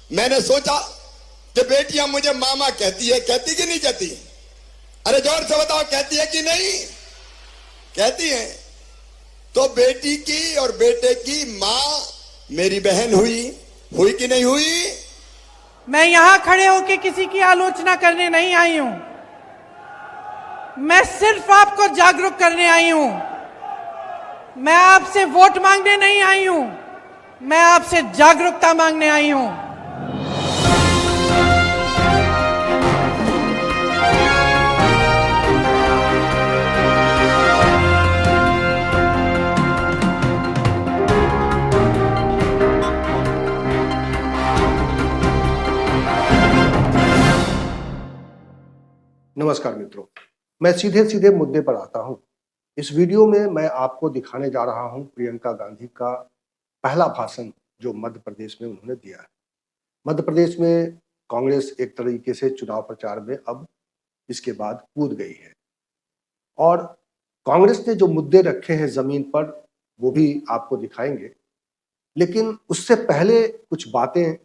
मैंने सोचा कि बेटियां मुझे मामा कहती है, कहती कि नहीं कहती? अरे जोर से बताओ, कहती है कि नहीं? कहती है। तो बेटी की और बेटे की मां मेरी बहन हुई, हुई कि नहीं हुई? मैं यहां खड़े होकर किसी की आलोचना करने नहीं आई हूं। मैं सिर्फ आपको जागरूक करने आई हूं। मैं आपसे वोट मांगने नहीं आई हूं, मैं आपसे जागरूकता मांगने आई हूं। नमस्कार मित्रों, मैं सीधे सीधे मुद्दे पर आता हूं। इस वीडियो में मैं आपको दिखाने जा रहा हूं प्रियंका गांधी का पहला भाषण जो मध्य प्रदेश में उन्होंने दिया है। मध्य प्रदेश में कांग्रेस एक तरीके से चुनाव प्रचार में अब इसके बाद कूद गई है और कांग्रेस ने जो मुद्दे रखे हैं जमीन पर वो भी आपको दिखाएंगे। लेकिन उससे पहले कुछ बातें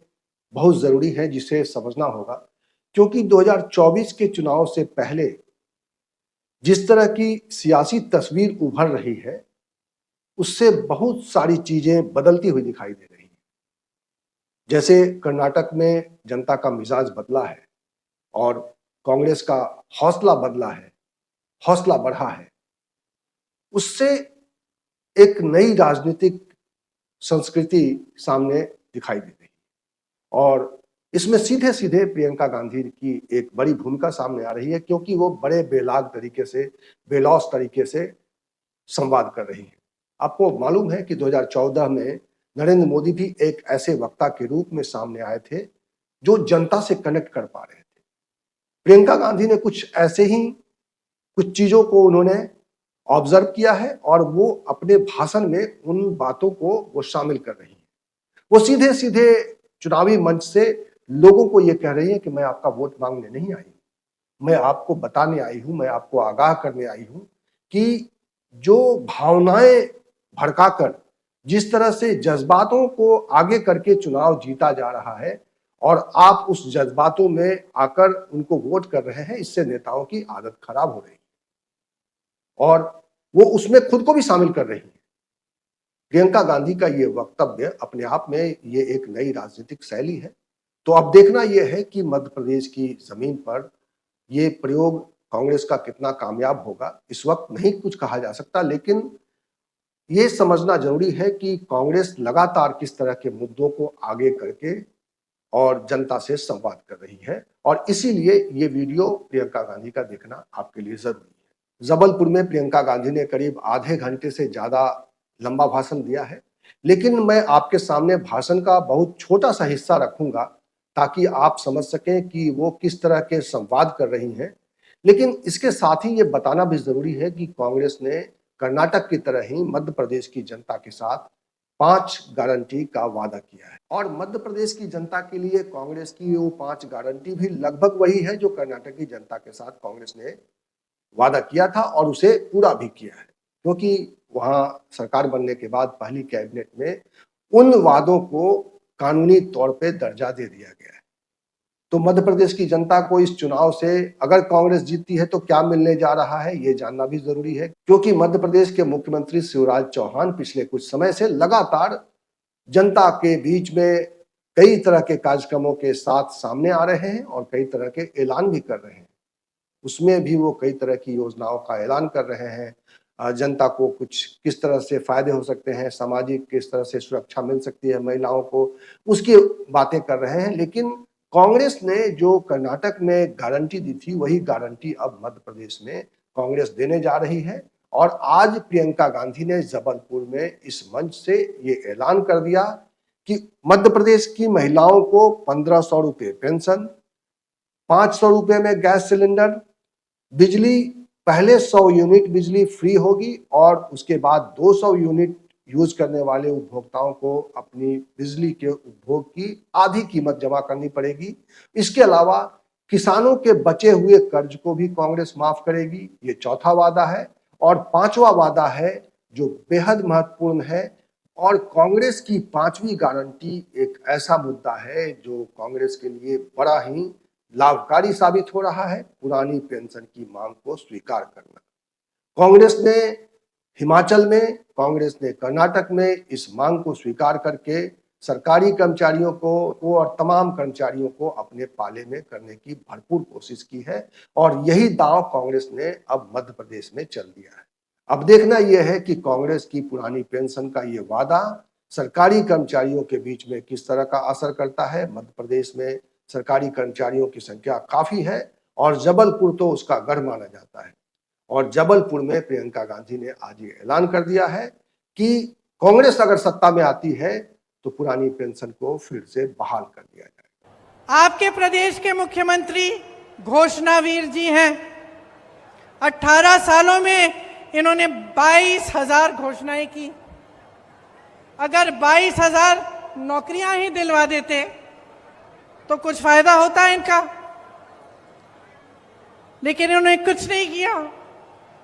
बहुत जरूरी हैं जिसे समझना होगा, क्योंकि 2024 के चुनाव से पहले जिस तरह की सियासी तस्वीर उभर रही है उससे बहुत सारी चीजें बदलती हुई दिखाई दे रही हैं। जैसे कर्नाटक में जनता का मिजाज बदला है और कांग्रेस का हौसला बदला है, हौसला बढ़ा है। उससे एक नई राजनीतिक संस्कृति सामने दिखाई दे रही है और इसमें सीधे सीधे प्रियंका गांधी की एक बड़ी भूमिका सामने आ रही है, क्योंकि वो बड़े बेलाग तरीके से, बेलौस तरीके से संवाद कर रही है। आपको मालूम है कि 2014 में नरेंद्र मोदी भी एक ऐसे वक्ता के रूप में सामने आए थे जो जनता से कनेक्ट कर पा रहे थे। प्रियंका गांधी ने कुछ ऐसे ही कुछ चीजों को उन्होंने ऑब्जर्व किया है और वो अपने भाषण में उन बातों को वो शामिल कर रही है। वो सीधे सीधे चुनावी मंच से लोगों को ये कह रही है कि मैं आपका वोट मांगने नहीं आई, मैं आपको बताने आई हूं, मैं आपको आगाह करने आई हूं कि जो भावनाएं भड़काकर जिस तरह से जज्बातों को आगे करके चुनाव जीता जा रहा है और आप उस जज्बातों में आकर उनको वोट कर रहे हैं, इससे नेताओं की आदत खराब हो रही है और वो उसमें खुद को भी शामिल कर रही है। प्रियंका गांधी का ये वक्तव्य अपने आप में ये एक नई राजनीतिक शैली है। तो अब देखना यह है कि मध्य प्रदेश की जमीन पर ये प्रयोग कांग्रेस का कितना कामयाब होगा। इस वक्त नहीं कुछ कहा जा सकता, लेकिन ये समझना जरूरी है कि कांग्रेस लगातार किस तरह के मुद्दों को आगे करके और जनता से संवाद कर रही है और इसीलिए ये वीडियो प्रियंका गांधी का देखना आपके लिए जरूरी है। जबलपुर में प्रियंका गांधी ने करीब आधे घंटे से ज्यादा लंबा भाषण दिया है, लेकिन मैं आपके सामने भाषण का बहुत छोटा सा हिस्सा रखूंगा ताकि आप समझ सकें कि वो किस तरह के संवाद कर रही हैं। लेकिन इसके साथ ही ये बताना भी जरूरी है कि कांग्रेस ने कर्नाटक की तरह ही मध्य प्रदेश की जनता के साथ 5 गारंटी का वादा किया है और मध्य प्रदेश की जनता के लिए कांग्रेस की वो 5 गारंटी भी लगभग वही है जो कर्नाटक की जनता के साथ कांग्रेस ने वादा किया था और उसे पूरा भी किया है, क्योंकि वहां सरकार बनने के बाद पहली कैबिनेट में उन वादों को कानूनी तौर पे दर्जा दे दिया गया है। तो मध्य प्रदेश की जनता को इस चुनाव से अगर कांग्रेस जीतती है तो क्या मिलने जा रहा है ये जानना भी जरूरी है, क्योंकि मध्य प्रदेश के मुख्यमंत्री शिवराज चौहान पिछले कुछ समय से लगातार जनता के बीच में कई तरह के कार्यक्रमों के साथ सामने आ रहे हैं और कई तरह के ऐलान भी कर रहे हैं। उसमें भी वो कई तरह की योजनाओं का ऐलान कर रहे हैं। जनता को कुछ किस तरह से फायदे हो सकते हैं, सामाजिक किस तरह से सुरक्षा मिल सकती है महिलाओं को, उसकी बातें कर रहे हैं। लेकिन कांग्रेस ने जो कर्नाटक में गारंटी दी थी वही गारंटी अब मध्य प्रदेश में कांग्रेस देने जा रही है और आज प्रियंका गांधी ने जबलपुर में इस मंच से ये ऐलान कर दिया कि मध्य प्रदेश की महिलाओं को 1500 रुपये पेंशन, 500 रुपये में गैस सिलेंडर, बिजली पहले 100 यूनिट बिजली फ्री होगी और उसके बाद 200 यूनिट यूज करने वाले उपभोक्ताओं को अपनी बिजली के उपभोग की आधी कीमत जमा करनी पड़ेगी। इसके अलावा किसानों के बचे हुए कर्ज को भी कांग्रेस माफ करेगी। ये चौथा वादा है और पांचवा वादा है जो बेहद महत्वपूर्ण है, और कांग्रेस की पांचवी गारंटी एक ऐसा मुद्दा है जो कांग्रेस के लिए बड़ा ही लाभकारी साबित हो रहा है, पुरानी पेंशन की मांग को स्वीकार करना। कांग्रेस ने हिमाचल में, कांग्रेस ने कर्नाटक में इस मांग को स्वीकार करके सरकारी कर्मचारियों को और तमाम कर्मचारियों को अपने पाले में करने की भरपूर कोशिश की है और यही दांव कांग्रेस ने अब मध्य प्रदेश में चल दिया है। अब देखना यह है कि कांग्रेस की पुरानी पेंशन का ये वादा सरकारी कर्मचारियों के बीच में किस तरह का असर करता है। मध्य प्रदेश में सरकारी कर्मचारियों की संख्या काफी है और जबलपुर तो उसका गढ़ माना जाता है और जबलपुर में प्रियंका गांधी ने आज ये ऐलान कर दिया है कि कांग्रेस अगर सत्ता में आती है तो पुरानी पेंशन को फिर से बहाल कर दिया जाए। आपके प्रदेश के मुख्यमंत्री घोषणावीर जी हैं। 18 सालों में इन्होंने 22,000 घोषणाएं की। अगर 22,000 नौकरियां ही दिलवा देते तो कुछ फायदा होता है इनका, लेकिन इन्होंने कुछ नहीं किया।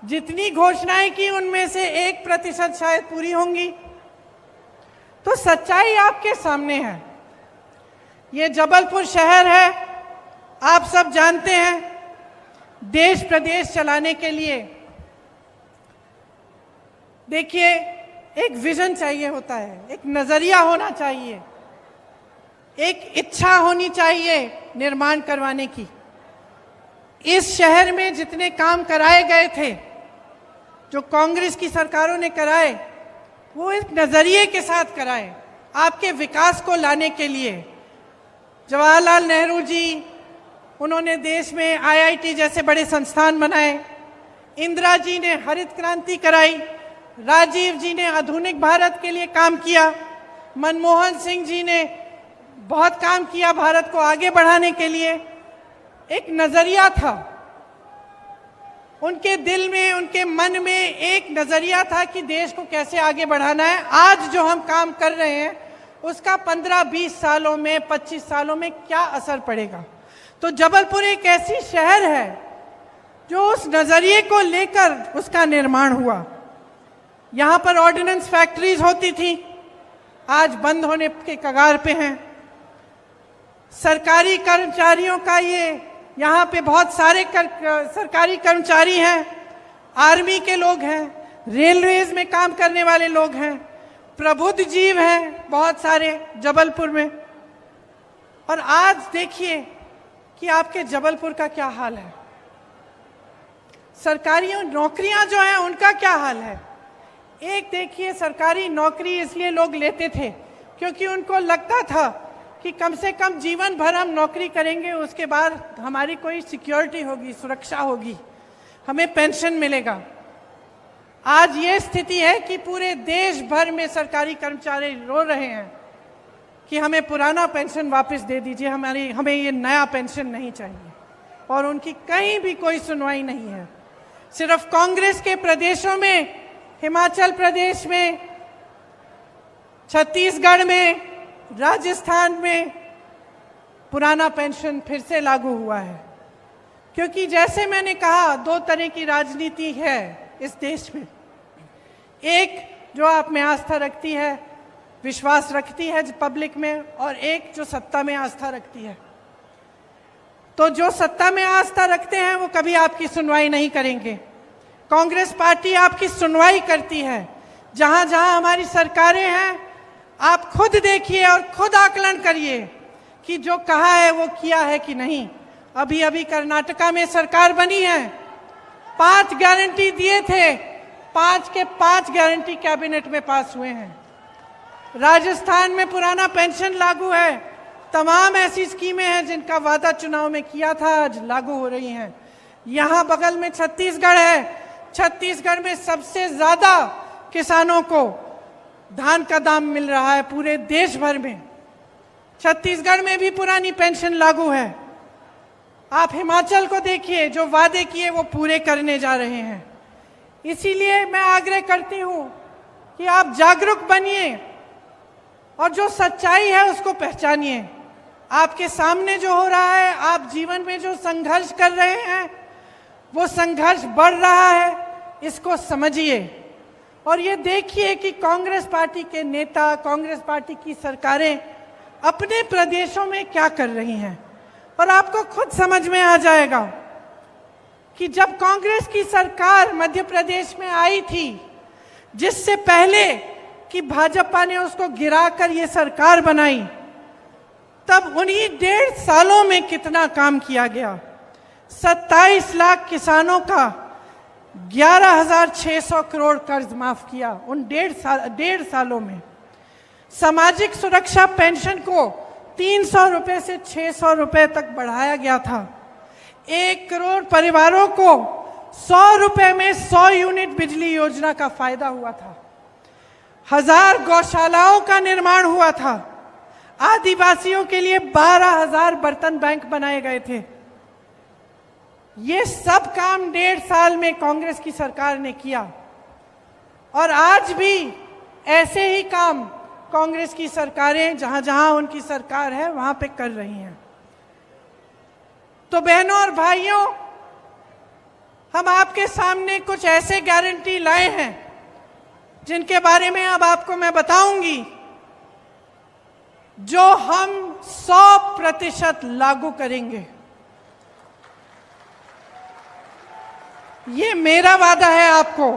जितनी घोषणाएं की उनमें से 1% शायद पूरी होंगी। तो सच्चाई आपके सामने है। ये जबलपुर शहर है, आप सब जानते हैं, देश प्रदेश चलाने के लिए देखिए एक विजन चाहिए होता है, एक नजरिया होना चाहिए, एक इच्छा होनी चाहिए निर्माण करवाने की। इस शहर में जितने काम कराए गए थे, जो कांग्रेस की सरकारों ने कराए, वो एक नजरिए के साथ कराए आपके विकास को लाने के लिए। जवाहरलाल नेहरू जी, उन्होंने देश में IIT जैसे बड़े संस्थान बनाए। इंदिरा जी ने हरित क्रांति कराई। राजीव जी ने आधुनिक भारत के लिए काम किया। मनमोहन सिंह जी ने बहुत काम किया भारत को आगे बढ़ाने के लिए। एक नजरिया था उनके दिल में, उनके मन में एक नजरिया था कि देश को कैसे आगे बढ़ाना है। आज जो हम काम कर रहे हैं उसका 15-20 सालों में, 25 सालों में क्या असर पड़ेगा। तो जबलपुर एक ऐसी शहर है जो उस नजरिए को लेकर उसका निर्माण हुआ। यहाँ पर ऑर्डिनेंस फैक्ट्रीज होती थी, आज बंद होने के कगार पे हैं। सरकारी कर्मचारियों का यहाँ पे बहुत सारे सरकारी कर्मचारी हैं, आर्मी के लोग हैं, रेलवेज में काम करने वाले लोग हैं, प्रबुद्ध जीव हैं बहुत सारे जबलपुर में। और आज देखिए कि आपके जबलपुर का क्या हाल है। सरकारी नौकरियां जो हैं उनका क्या हाल है। एक देखिए, सरकारी नौकरी इसलिए लोग लेते थे क्योंकि उनको लगता था कि कम से कम जीवन भर हम नौकरी करेंगे, उसके बाद हमारी कोई सिक्योरिटी होगी, सुरक्षा होगी, हमें पेंशन मिलेगा। आज ये स्थिति है कि पूरे देश भर में सरकारी कर्मचारी रो रहे हैं कि हमें पुराना पेंशन वापस दे दीजिए, हमें ये नया पेंशन नहीं चाहिए। और उनकी कहीं भी कोई सुनवाई नहीं है। सिर्फ कांग्रेस के प्रदेशों में, हिमाचल प्रदेश में, छत्तीसगढ़ में, राजस्थान में पुराना पेंशन फिर से लागू हुआ है। क्योंकि जैसे मैंने कहा, 2 तरह की राजनीति है इस देश में। एक जो आप में आस्था रखती है, विश्वास रखती है पब्लिक में, और एक जो सत्ता में आस्था रखती है। तो जो सत्ता में आस्था रखते हैं वो कभी आपकी सुनवाई नहीं करेंगे। कांग्रेस पार्टी आपकी सुनवाई करती है। जहां जहां हमारी सरकारें हैं, आप खुद देखिए और खुद आकलन करिए कि जो कहा है वो किया है कि नहीं। अभी अभी कर्नाटका में सरकार बनी है, 5 गारंटी दिए थे, 5 के 5 गारंटी कैबिनेट में पास हुए हैं। राजस्थान में पुराना पेंशन लागू है। तमाम ऐसी स्कीमें हैं जिनका वादा चुनाव में किया था, आज लागू हो रही हैं। यहाँ बगल में छत्तीसगढ़ है। छत्तीसगढ़ में सबसे ज्यादा किसानों को धान का दाम मिल रहा है पूरे देश भर में। छत्तीसगढ़ में भी पुरानी पेंशन लागू है। आप हिमाचल को देखिए, जो वादे किए वो पूरे करने जा रहे हैं। इसीलिए मैं आग्रह करती हूं कि आप जागरूक बनिए और जो सच्चाई है उसको पहचानिए। आपके सामने जो हो रहा है, आप जीवन में जो संघर्ष कर रहे हैं, वो संघर्ष बढ़ रहा है, इसको समझिए और ये देखिए कि कांग्रेस पार्टी के नेता, कांग्रेस पार्टी की सरकारें अपने प्रदेशों में क्या कर रही हैं, और आपको खुद समझ में आ जाएगा कि जब कांग्रेस की सरकार मध्य प्रदेश में आई थी, जिससे पहले कि भाजपा ने उसको गिराकर ये सरकार बनाई, तब उन्हीं 1.5 सालों में कितना काम किया गया। 27 लाख किसानों का 11,600 करोड़ कर्ज माफ किया उन 1.5 सालों में। सामाजिक सुरक्षा पेंशन को 300 रुपए से 600 रुपए तक बढ़ाया गया था। 1 करोड़ परिवारों को 100 रुपए में 100 यूनिट बिजली योजना का फायदा हुआ था। 1000 गौशालाओं का निर्माण हुआ था। आदिवासियों के लिए 12,000 बर्तन बैंक बनाए गए थे। ये सब काम 1.5 साल में कांग्रेस की सरकार ने किया, और आज भी ऐसे ही काम कांग्रेस की सरकारें जहां जहां उनकी सरकार है वहां पे कर रही हैं। तो बहनों और भाइयों, हम आपके सामने कुछ ऐसे गारंटी लाए हैं जिनके बारे में अब आपको मैं बताऊंगी, जो हम 100% लागू करेंगे। ये मेरा वादा है आपको।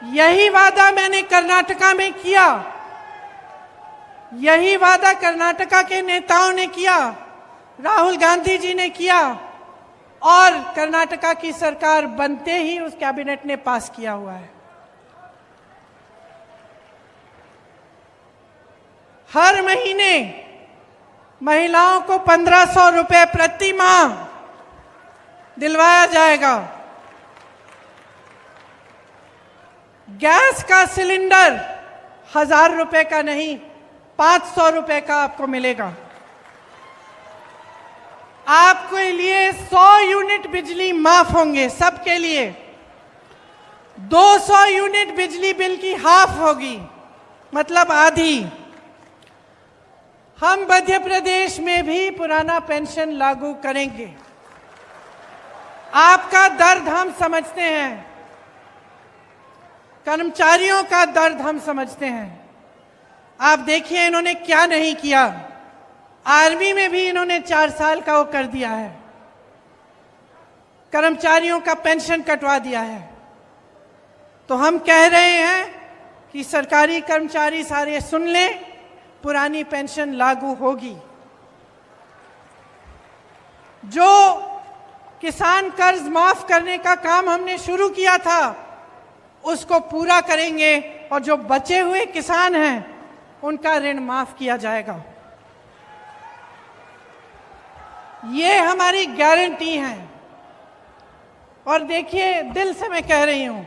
यही वादा मैंने कर्नाटका में किया, यही वादा कर्नाटका के नेताओं ने किया, राहुल गांधी जी ने किया, और कर्नाटका की सरकार बनते ही उस कैबिनेट ने पास किया हुआ है। हर महीने महिलाओं को 1500 रुपए प्रति माह दिलवाया जाएगा। गैस का सिलेंडर 1000 रुपए का नहीं, 500 रुपए का आपको मिलेगा। आपके लिए 100 यूनिट बिजली माफ होंगे, सबके लिए। 200 यूनिट बिजली बिल की हाफ होगी, मतलब आधी। हम मध्य प्रदेश में भी पुराना पेंशन लागू करेंगे। आपका दर्द हम समझते हैं, कर्मचारियों का दर्द हम समझते हैं। आप देखिए इन्होंने क्या नहीं किया। आर्मी में भी इन्होंने 4 साल का वो कर दिया है, कर्मचारियों का पेंशन कटवा दिया है। तो हम कह रहे हैं कि सरकारी कर्मचारी सारे सुन लें, पुरानी पेंशन लागू होगी। जो किसान कर्ज माफ करने का काम हमने शुरू किया था उसको पूरा करेंगे, और जो बचे हुए किसान हैं उनका ऋण माफ किया जाएगा। ये हमारी गारंटी है। और देखिए, दिल से मैं कह रही हूं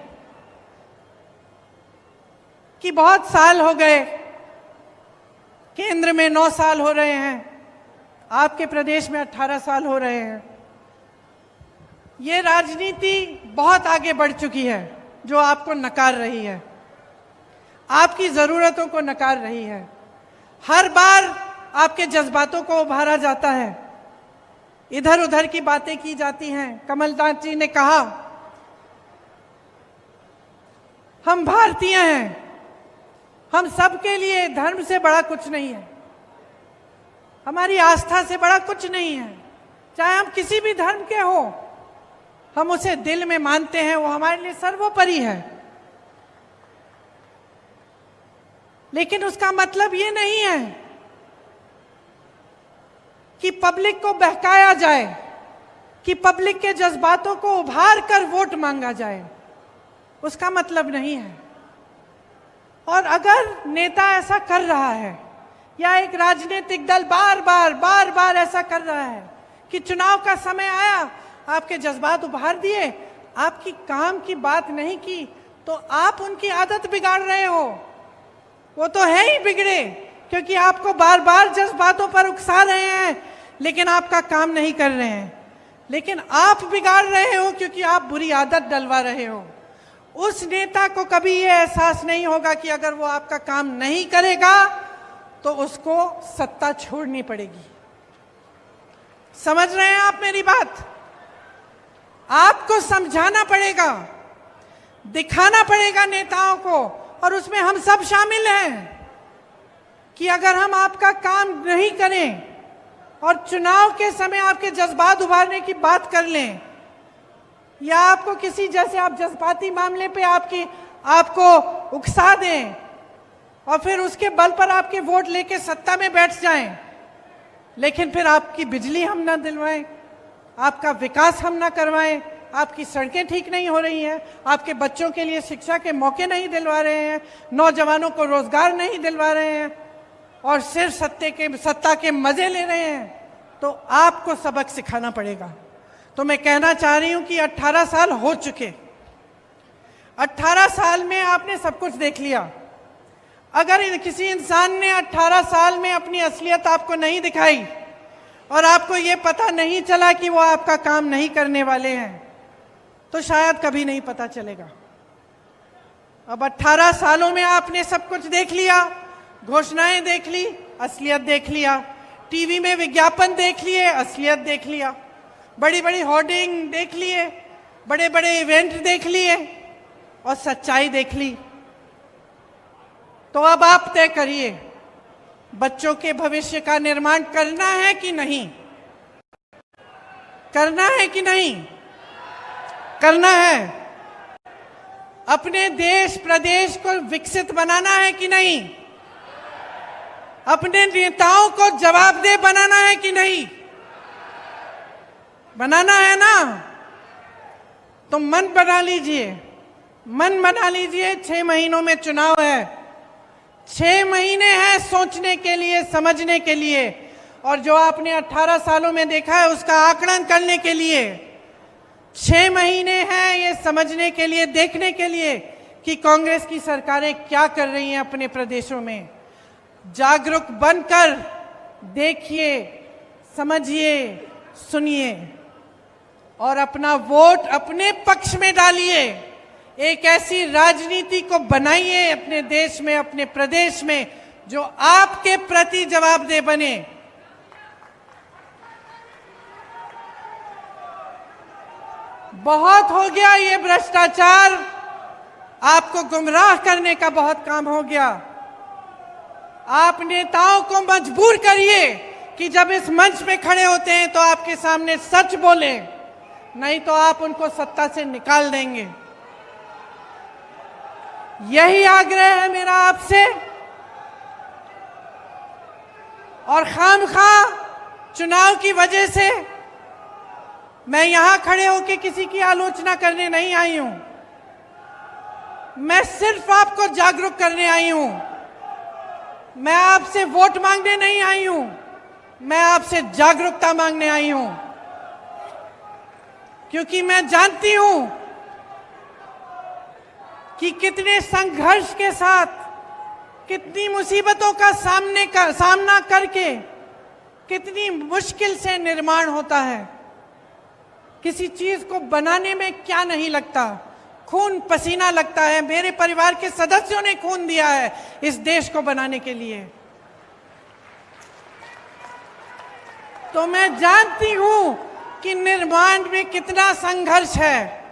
कि बहुत साल हो गए, केंद्र में 9 साल हो रहे हैं, आपके प्रदेश में 18 साल हो रहे हैं। ये राजनीति बहुत आगे बढ़ चुकी है, जो आपको नकार रही है, आपकी जरूरतों को नकार रही है। हर बार आपके जज्बातों को उभारा जाता है, इधर उधर की बातें की जाती हैं। कमलनाथ जी ने कहा हम भारतीय हैं, हम सबके लिए धर्म से बड़ा कुछ नहीं है, हमारी आस्था से बड़ा कुछ नहीं है। चाहे हम किसी भी धर्म के हो, हम उसे दिल में मानते हैं, वो हमारे लिए सर्वोपरि है। लेकिन उसका मतलब ये नहीं है कि पब्लिक को बहकाया जाए, कि पब्लिक के जज्बातों को उभार कर वोट मांगा जाए, उसका मतलब नहीं है। और अगर नेता ऐसा कर रहा है, या एक राजनीतिक दल बार बार ऐसा कर रहा है कि चुनाव का समय आया, आपके जज्बात उभार दिए, आपकी काम की बात नहीं की, तो आप उनकी आदत बिगाड़ रहे हो। वो तो है ही बिगड़े, क्योंकि आपको बार बार जज्बातों पर उकसा रहे हैं, लेकिन आपका काम नहीं कर रहे हैं। लेकिन आप बिगाड़ रहे हो क्योंकि आप बुरी आदत डलवा रहे हो। उस नेता को कभी ये एहसास नहीं होगा कि अगर वो आपका काम नहीं करेगा तो उसको सत्ता छोड़नी पड़ेगी। समझ रहे हैं आप मेरी बात? आपको समझाना पड़ेगा। दिखाना पड़ेगा नेताओं को, और उसमें हम सब शामिल हैं, कि अगर हम आपका काम नहीं करें और चुनाव के समय आपके जज्बात उभारने की बात कर लें, या आपको किसी जैसे आप जज्बाती मामले पे आपको उकसा दें और फिर उसके बल पर आपके वोट लेके सत्ता में बैठ जाएं, लेकिन फिर आपकी बिजली हम ना दिलवाएं, आपका विकास हम ना करवाएं, आपकी सड़कें ठीक नहीं हो रही हैं, आपके बच्चों के लिए शिक्षा के मौके नहीं दिलवा रहे हैं, नौजवानों को रोजगार नहीं दिलवा रहे हैं, और सिर्फ सत्ता के मजे ले रहे हैं, तो आपको सबक सिखाना पड़ेगा। तो मैं कहना चाह रही हूं कि 18 साल हो चुके, 18 साल में आपने सब कुछ देख लिया। अगर किसी इंसान ने 18 साल में अपनी असलियत आपको नहीं दिखाई और आपको ये पता नहीं चला कि वो आपका काम नहीं करने वाले हैं, तो शायद कभी नहीं पता चलेगा। अब 18 सालों में आपने सब कुछ देख लिया, घोषणाएं देख ली, असलियत देख लिया, टीवी में विज्ञापन देख लिए, असलियत देख लिया, बड़ी बड़ी होर्डिंग देख लिए, बड़े बड़े इवेंट देख लिए और सच्चाई देख ली। तो अब आप तय करिए, बच्चों के भविष्य का निर्माण करना है कि नहीं, करना है कि नहीं करना है, अपने देश प्रदेश को विकसित बनाना है कि नहीं, अपने नेताओं को जवाबदेह बनाना है कि नहीं, बनाना है ना। तो मन बना लीजिए, मन बना लीजिए। 6 महीनों में चुनाव है, 6 महीने हैं सोचने के लिए, समझने के लिए, और जो आपने 18 सालों में देखा है उसका आकलन करने के लिए 6 महीने हैं ये समझने के लिए, देखने के लिए कि कांग्रेस की सरकारें क्या कर रही हैं अपने प्रदेशों में। जागरूक बनकर देखिए, समझिए, सुनिए और अपना वोट अपने पक्ष में डालिए। एक ऐसी राजनीति को बनाइए अपने देश में, अपने प्रदेश में, जो आपके प्रति जवाबदेह बने। बहुत हो गया ये भ्रष्टाचार, आपको गुमराह करने का बहुत काम हो गया। आप नेताओं को मजबूर करिए कि जब इस मंच पे खड़े होते हैं तो आपके सामने सच बोले, नहीं तो आप उनको सत्ता से निकाल देंगे। यही आग्रह है मेरा आपसे। और खामखा चुनाव की वजह से मैं यहां खड़े होकर किसी की आलोचना करने नहीं आई हूं, मैं सिर्फ आपको जागरूक करने आई हूं। मैं आपसे वोट मांगने नहीं आई हूं, मैं आपसे जागरूकता मांगने आई हूं, क्योंकि मैं जानती हूं कि कितने संघर्ष के साथ, कितनी मुसीबतों का सामना करके कितनी मुश्किल से निर्माण होता है। किसी चीज को बनाने में क्या नहीं लगता, खून पसीना लगता है। मेरे परिवार के सदस्यों ने खून दिया है इस देश को बनाने के लिए। तो मैं जानती हूं कि निर्माण में कितना संघर्ष है,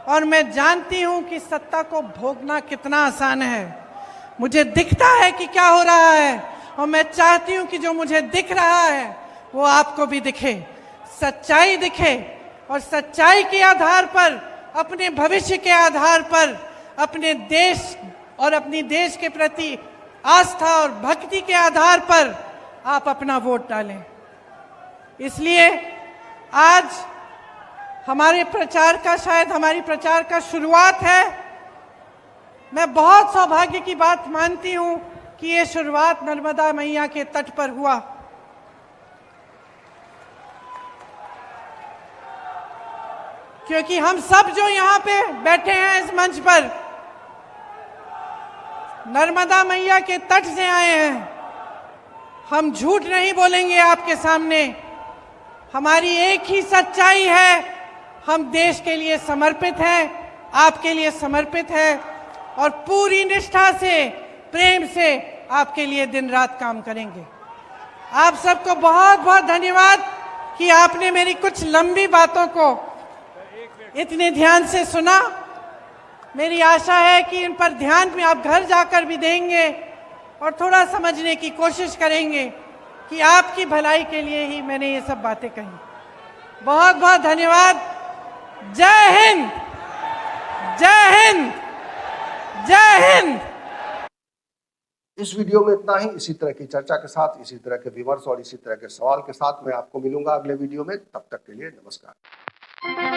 और मैं जानती हूं कि सत्ता को भोगना कितना आसान है। मुझे दिखता है कि क्या हो रहा है, और मैं चाहती हूं कि जो मुझे दिख रहा है वो आपको भी दिखे, सच्चाई दिखे, और सच्चाई के आधार पर, अपने भविष्य के आधार पर, अपने देश और अपनी देश के प्रति आस्था और भक्ति के आधार पर आप अपना वोट डालें। इसलिए आज हमारे प्रचार का, शायद हमारी प्रचार का शुरुआत है। मैं बहुत सौभाग्य की बात मानती हूं कि ये शुरुआत नर्मदा मैया के तट पर हुआ। क्योंकि हम सब जो यहाँ पे बैठे हैं इस मंच पर, नर्मदा मैया के तट से आए हैं। हम झूठ नहीं बोलेंगे आपके सामने, हमारी एक ही सच्चाई है, हम देश के लिए समर्पित हैं, आपके लिए समर्पित हैं, और पूरी निष्ठा से, प्रेम से आपके लिए दिन रात काम करेंगे। आप सबको बहुत बहुत धन्यवाद कि आपने मेरी कुछ लंबी बातों को इतने ध्यान से सुना। मेरी आशा है कि इन पर ध्यान भी आप घर जाकर भी देंगे और थोड़ा समझने की कोशिश करेंगे कि आपकी भलाई के लिए ही मैंने ये सब बातें कही। बहुत बहुत धन्यवाद। जय हिंद, जय हिंद, जय हिंद। इस वीडियो में इतना ही। इसी तरह की चर्चा के साथ, इसी तरह के विमर्श और इसी तरह के सवाल के साथ मैं आपको मिलूंगा अगले वीडियो में। तब तक के लिए नमस्कार।